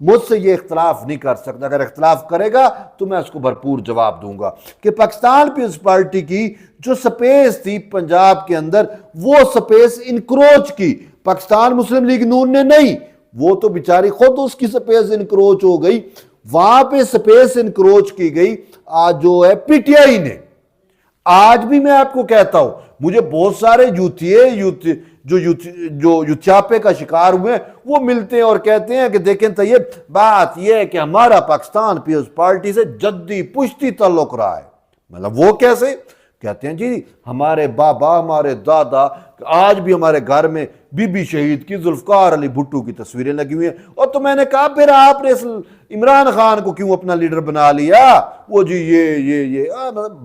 مجھ سے یہ اختلاف نہیں کر سکتا. اگر اختلاف کرے گا تو میں اس کو بھرپور جواب دوں گا کہ پاکستان پیپلز پارٹی کی جو سپیس تھی پنجاب کے اندر وہ سپیس انکروچ کی, پاکستان مسلم لیگ نون نے نہیں, وہ تو بیچاری خود اس کی سپیس انکروچ ہو گئی. وہاں پہ سپیس انکروچ کی گئی آج جو ہے پی ٹی آئی نے. آج بھی میں آپ کو کہتا ہوں مجھے بہت سارے جو یوتھیاپے کا شکار ہوئے ہیں وہ ملتے ہیں اور کہتے ہیں کہ دیکھیں طیب بات یہ ہے کہ ہمارا پاکستان پیپلز پارٹی سے جدی پشتی تعلق رہا ہے. مطلب وہ کیسے؟ کہتے ہیں جی ہمارے بابا ہمارے دادا, آج بھی ہمارے گھر میں بی بی شہید کی ذوالفقار علی بھٹو کی تصویریں لگی ہوئی ہیں. اور تو میں نے کہا پھر آپ نے عمران خان کو کیوں اپنا لیڈر بنا لیا؟ وہ جی یہ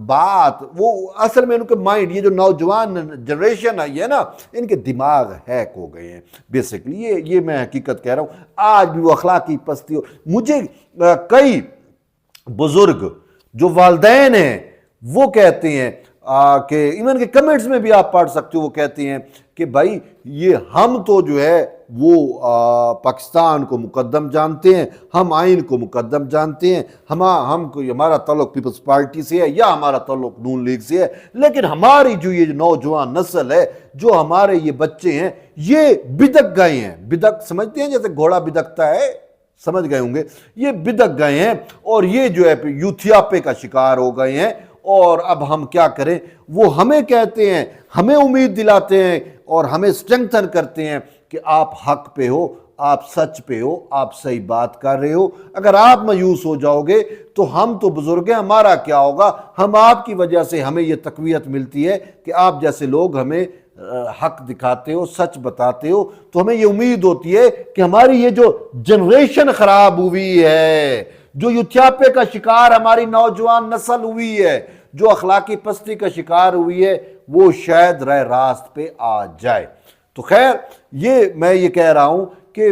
بات وہ اصل میں ان کے مائنڈ, یہ جو نوجوان جنریشن آئی ہے نا, ان کے دماغ ہیک ہو گئے ہیں بیسکلی. یہ میں حقیقت کہہ رہا ہوں. آج بھی وہ اخلاقی پستی مجھے کئی بزرگ جو والدین ہیں وہ کہتے ہیں کہ ایون کے کمنٹس میں بھی آپ پڑھ سکتے ہو, وہ کہتے ہیں کہ بھائی یہ ہم تو جو ہے وہ پاکستان کو مقدم جانتے ہیں, ہم آئین کو مقدم جانتے ہیں, ہمارا تعلق پیپلز پارٹی سے ہے یا ہمارا تعلق نون لیگ سے ہے, لیکن ہماری جو یہ نوجوان نسل ہے, جو ہمارے یہ بچے ہیں, یہ بدک گئے ہیں. بدک سمجھتے ہیں جیسے گھوڑا بدکتا ہے, سمجھ گئے ہوں گے, یہ بدک گئے ہیں اور یہ جو ہے یوتھیاپے کا شکار ہو گئے ہیں. اور اب ہم کیا کریں؟ وہ ہمیں کہتے ہیں, ہمیں امید دلاتے ہیں اور ہمیں اسٹرینگتھن کرتے ہیں کہ آپ حق پہ ہو, آپ سچ پہ ہو, آپ صحیح بات کر رہے ہو. اگر آپ مایوس ہو جاؤ گے تو ہم تو بزرگ ہیں, ہمارا کیا ہوگا؟ ہم آپ کی وجہ سے ہمیں یہ تقویت ملتی ہے کہ آپ جیسے لوگ ہمیں حق دکھاتے ہو, سچ بتاتے ہو, تو ہمیں یہ امید ہوتی ہے کہ ہماری یہ جو جنریشن خراب ہوئی ہے, جو یوتھیاپے کا شکار ہماری نوجوان نسل ہوئی ہے, جو اخلاقی پستی کا شکار ہوئی ہے, وہ شاید راہ راست پہ آ جائے. تو خیر میں یہ کہہ رہا ہوں کہ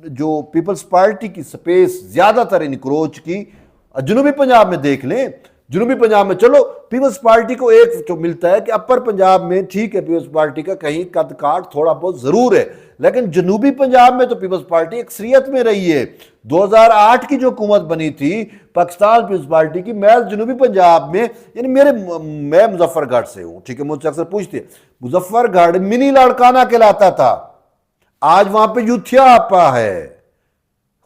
جو پیپلز پارٹی کی سپیس زیادہ تر انکروچ کی, جنوبی پنجاب میں دیکھ لیں, جنوبی پنجاب میں چلو پیپلز پارٹی کو ایک جو ملتا ہے کہ اپر پنجاب میں ٹھیک ہے پیپلز پارٹی کا کہیں قد کاٹ تھوڑا بہت ضرور ہے, لیکن جنوبی پنجاب میں تو پیپلز پارٹی اکثریت میں رہی ہے. 2008 کی جو حکومت بنی تھی پاکستان پیپلز پارٹی کی, میں جنوبی پنجاب میں, یعنی میں مظفر گڑھ سے ہوں, ٹھیک ہے, مجھ سے اکثر پوچھتے ہیں مظفر گڑھ منی لاڑکانہ کہلاتا تھا, آج وہاں پہ یوتھیاپا ہے.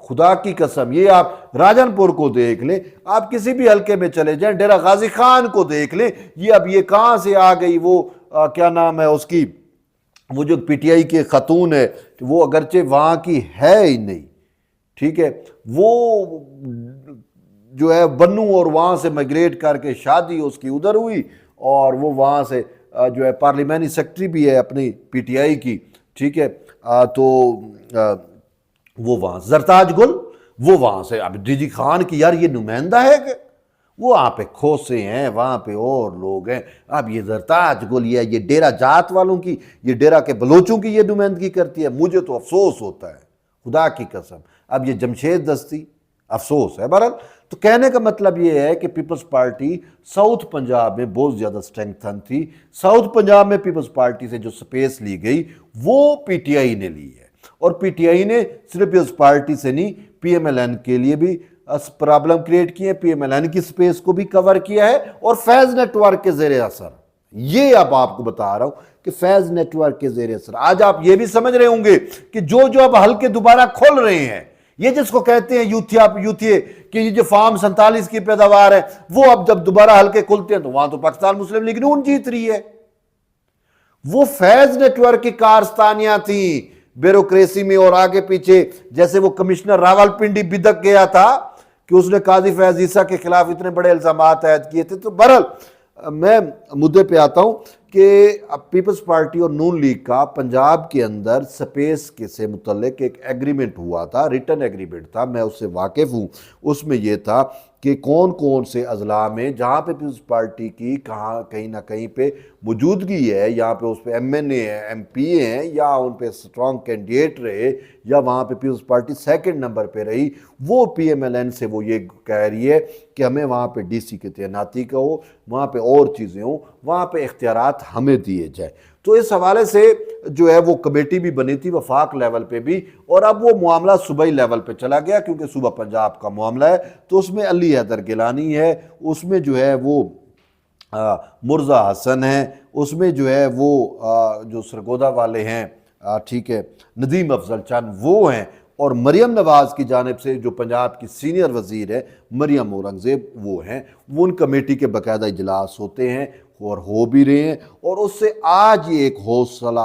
خدا کی قسم, یہ آپ راجن پور کو دیکھ لیں, آپ کسی بھی حلقے میں چلے جائیں, ڈیرہ غازی خان کو دیکھ لیں, یہ اب یہ کہاں سے آ گئی, وہ کیا نام ہے اس کی, وہ جو پی ٹی آئی کے خاتون ہے, وہ اگرچہ وہاں کی ہے ہی نہیں, ٹھیک ہے, وہ جو ہے بنو اور وہاں سے مائگریٹ کر کے شادی اس کی ادھر ہوئی, اور وہ وہاں سے جو ہے پارلیمانی سیکرٹری بھی ہے اپنی پی ٹی آئی کی, ٹھیک ہے. تو وہ وہاں زرتاج گل, وہ وہاں سے, اب ڈی جی خان کی یار یہ نمائندہ ہے کہ وہ وہاں پہ کھوسے ہیں, وہاں پہ اور لوگ ہیں. اب یہ زرتاج گل یہ ڈیرہ جات والوں کی, یہ ڈیرہ کے بلوچوں کی یہ نمائندگی کرتی ہے. مجھے تو افسوس ہوتا ہے خدا کی قسم. اب یہ جمشید دستی, افسوس ہے. بہرحال تو کہنے کا مطلب یہ ہے کہ پیپلز پارٹی ساؤتھ پنجاب میں بہت زیادہ اسٹرینگتھن تھی. ساؤتھ پنجاب میں پیپلز پارٹی سے جو سپیس لی گئی وہ پی ٹی آئی نے لی ہے, اور پی ٹی آئی نے صرف پیپلز پارٹی سے نہیں, پی ایم ایل این کے لیے بھی پرابلم کریٹ کی ہے, پی ایم ایل این کی سپیس کو بھی کور کیا ہے, اور فیض نیٹ ورک کے زیر اثر, یہ اب آپ کو بتا رہا ہوں کہ فیض نیٹ ورک کے زیر اثر آج آپ یہ بھی سمجھ رہے ہوں گے کہ جو اب حلقے دوبارہ کھول رہے ہیں, یہ جس کو کہتے ہیں یوتھیے کہ یہ جو فارم 47 کی پیداوار ہے, وہ اب جب دوبارہ حلقے کھلتے ہیں تو وہاں تو پاکستان مسلم لیگ نون جیت رہی ہے. وہ فیض نیٹ ورک کی کارستانیاں تھیں بیوروکریسی میں اور آگے پیچھے, جیسے وہ کمشنر راول پنڈی بدک گیا تھا کہ اس نے قاضی فیض عیسیٰ کے خلاف اتنے بڑے الزامات عائد کیے تھے. تو بہرحال میں مدعے پہ آتا ہوں کہ پیپلز پارٹی اور نون لیگ کا پنجاب کے اندر سپیس کے سے متعلق ایک ایگریمنٹ ہوا تھا, ریٹن ایگریمنٹ تھا, میں اس سے واقف ہوں. اس میں یہ تھا کہ کون سے اضلاع میں جہاں پہ پیپلز پارٹی کی کہیں نہ کہیں پہ موجودگی ہے, یہاں پہ اس پہ ایم این اے ہیں, ایم پی اے ہیں, یا ان پہ اسٹرانگ کینڈیڈیٹ رہے, یا وہاں پہ پیپلز پارٹی سیکنڈ نمبر پہ رہی, وہ پی ایم ایل این سے وہ یہ کہہ رہی ہے کہ ہمیں وہاں پہ ڈی سی کی تعیناتی کا ہو, وہاں پہ اور چیزیں ہوں, وہاں پہ اختیارات ہمیں دیے جائے. تو اس حوالے سے جو ہے وہ کمیٹی بھی بنی تھی وفاق لیول پہ بھی، اور اب وہ معاملہ صوبائی لیول پہ چلا گیا کیونکہ صوبہ پنجاب کا معاملہ ہے، تو اس میں علی حیدر گیلانی ہے، اس میں جو ہے وہ مرزا حسن ہیں، اس میں جو ہے وہ جو سرگودا والے ہیں، ٹھیک ہے، ندیم افضل چند وہ ہیں، اور مریم نواز کی جانب سے جو پنجاب کی سینئر وزیر ہے مریم اورنگزیب وہ ہیں، وہ ان کمیٹی کے باقاعدہ اجلاس ہوتے ہیں اور ہو بھی رہے ہیں، اور اس سے آج یہ ایک حوصلہ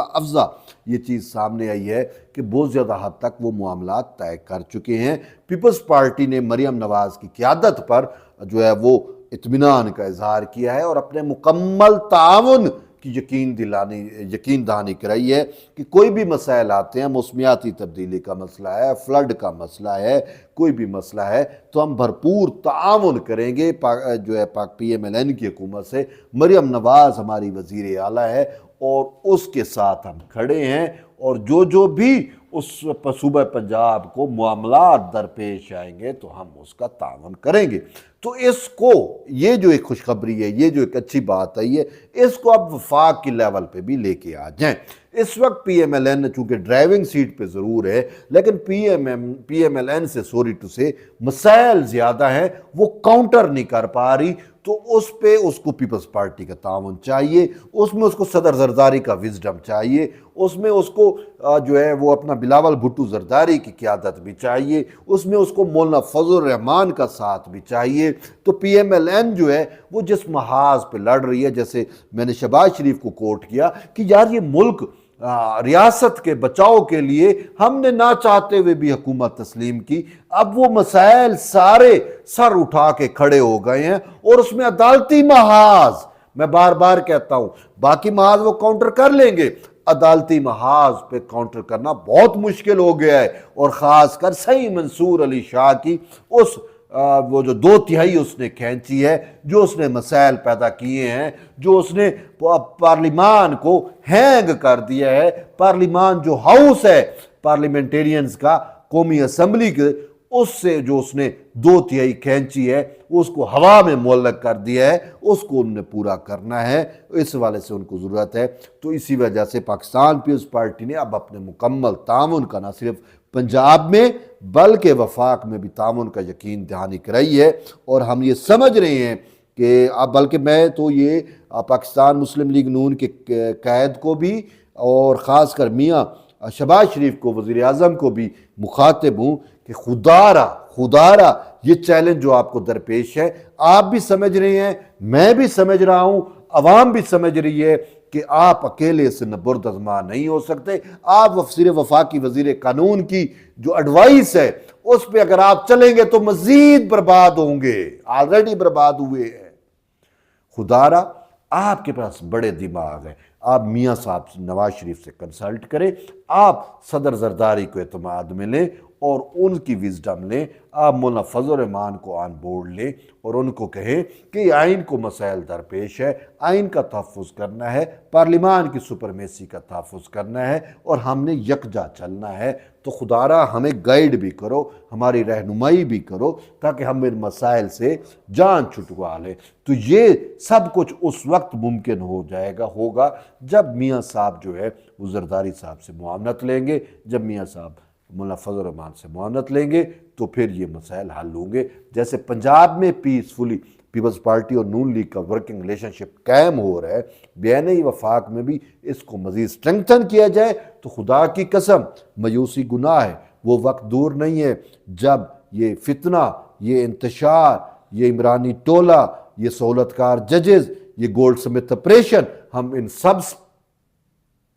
افزا یہ چیز سامنے آئی ہے کہ بہت زیادہ حد تک وہ معاملات طے کر چکے ہیں۔ پیپلز پارٹی نے مریم نواز کی قیادت پر جو ہے وہ اطمینان کا اظہار کیا ہے اور اپنے مکمل تعاون کی یقین دہانی کرائی ہے کہ کوئی بھی مسائل آتے ہیں، موسمیاتی تبدیلی کا مسئلہ ہے، فلڈ کا مسئلہ ہے، کوئی بھی مسئلہ ہے تو ہم بھرپور تعاون کریں گے جو ہے پاک پی ایم ایل این کی حکومت سے۔ مریم نواز ہماری وزیر اعلیٰ ہے اور اس کے ساتھ ہم کھڑے ہیں، اور جو بھی اس صوبہ پنجاب کو معاملات درپیش آئیں گے تو ہم اس کا تعاون کریں گے۔ تو اس کو یہ جو ایک خوشخبری ہے، یہ جو ایک اچھی بات آئی ہے، اس کو اب وفاق کی لیول پہ بھی لے کے آ جائیں۔ اس وقت پی ایم ایل این چونکہ ڈرائیونگ سیٹ پہ ضرور ہے، لیکن پی ایم ایل این سے سوری ٹو سے مسائل زیادہ ہیں، وہ کاؤنٹر نہیں کر پا رہی، تو اس پہ اس کو پیپلز پارٹی کا تعاون چاہیے، اس میں اس کو صدر زرداری کا وزڈم چاہیے، اس میں اس کو جو ہے وہ اپنا بلاول بھٹو زرداری کی قیادت بھی چاہیے، اس میں اس کو مولانا فضل الرحمان کا ساتھ بھی چاہیے۔ تو پی ایم ایل این جو ہے وہ جس محاذ پہ لڑ رہی ہے، جیسے میں نے شہباز شریف کو کوٹ کیا کہ یار یہ ملک ریاست کے بچاؤ کے لیے ہم نے نہ چاہتے ہوئے بھی حکومت تسلیم کی، اب وہ مسائل سارے سر اٹھا کے کھڑے ہو گئے ہیں، اور اس میں عدالتی محاذ، میں بار بار کہتا ہوں باقی محاذ وہ کاؤنٹر کر لیں گے، عدالتی محاذ پہ کاؤنٹر کرنا بہت مشکل ہو گیا ہے، اور خاص کر سید منصور علی شاہ کی اس وہ جو 2/3 اس نے کھینچی ہے، جو اس نے مسائل پیدا کیے ہیں، جو اس نے پارلیمان کو ہینگ کر دیا ہے، پارلیمان جو ہاؤس ہے پارلیمنٹیرینز کا، قومی اسمبلی کے، اس سے جو اس نے 2/3 کھینچی ہے، اس کو ہوا میں معلق کر دیا ہے، اس کو ان نے پورا کرنا ہے، اس والے سے ان کو ضرورت ہے۔ تو اسی وجہ سے پاکستان پیپلز پارٹی نے اب اپنے مکمل تعاون کا نہ صرف پنجاب میں بلکہ وفاق میں بھی تعاون کا یقین دہانی کرائی ہے، اور ہم یہ سمجھ رہے ہیں کہ اب بلکہ میں تو یہ پاکستان مسلم لیگ نون کے قائد کو بھی اور خاص کر میاں شہباز شریف کو، وزیر اعظم کو بھی مخاطب ہوں کہ خدا را یہ چیلنج جو آپ کو درپیش ہے، آپ بھی سمجھ رہے ہیں، میں بھی سمجھ رہا ہوں، عوام بھی سمجھ رہی ہے کہ آپ اکیلے سے نبرد آزما نہیں ہو سکتے۔ آپ صرف وفاقی وزیر قانون کی جو ایڈوائس ہے اس پہ اگر آپ چلیں گے تو مزید برباد ہوں گے، آلریڈی برباد ہوئے ہیں۔ خدا را آپ کے پاس بڑے دماغ ہیں، آپ میاں صاحب نواز شریف سے کنسلٹ کریں، آپ صدر زرداری کو اعتماد میں لیں اور ان کی وزڈم لیں، آپ مولانا فضل الرحمان کو آن بورڈ لیں اور ان کو کہیں کہ آئین کو مسائل درپیش ہے، آئین کا تحفظ کرنا ہے، پارلیمان کی سپرمیسی کا تحفظ کرنا ہے، اور ہم نے یکجا چلنا ہے۔ تو خدا را ہمیں گائیڈ بھی کرو، ہماری رہنمائی بھی کرو تاکہ ہم ان مسائل سے جان چھٹوا لیں۔ تو یہ سب کچھ اس وقت ممکن ہوگا جب میاں صاحب جو ہے وہ زرداری صاحب سے معاونت لیں گے، جب میاں صاحب مولانا فضل الرحمان سے معاونت لیں گے تو پھر یہ مسائل حل ہوں گے۔ جیسے پنجاب میں پیسفلی پیپلز پارٹی اور نون لیگ کا ورکنگ ریلیشن شپ قائم ہو رہا ہے، بین وفاق میں بھی اس کو مزید سٹرنگتھن کیا جائے تو خدا کی قسم مایوسی گناہ ہے۔ وہ وقت دور نہیں ہے جب یہ فتنہ، یہ انتشار، یہ عمرانی ٹولہ، یہ سہولت کار ججز، یہ گولڈ سمتھ آپریشن، ہم ان سب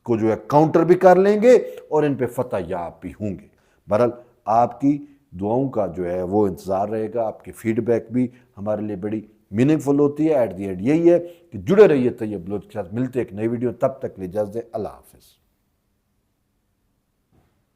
کو جو ہے کاؤنٹر بھی کر لیں گے اور ان پہ فتح یاب بھی ہوں گے۔ بہرحال آپ کی دعاؤں کا جو ہے وہ انتظار رہے گا، آپ کی فیڈ بیک بھی ہمارے لیے بڑی میننگ فل ہوتی ہے۔ ایٹ دی اینڈ یہی ہے کہ جڑے رہیے طیب لطف کے ساتھ، ملتے ایک نئی ویڈیو، تب تک کے لیے اجازت دیں، اللہ حافظ۔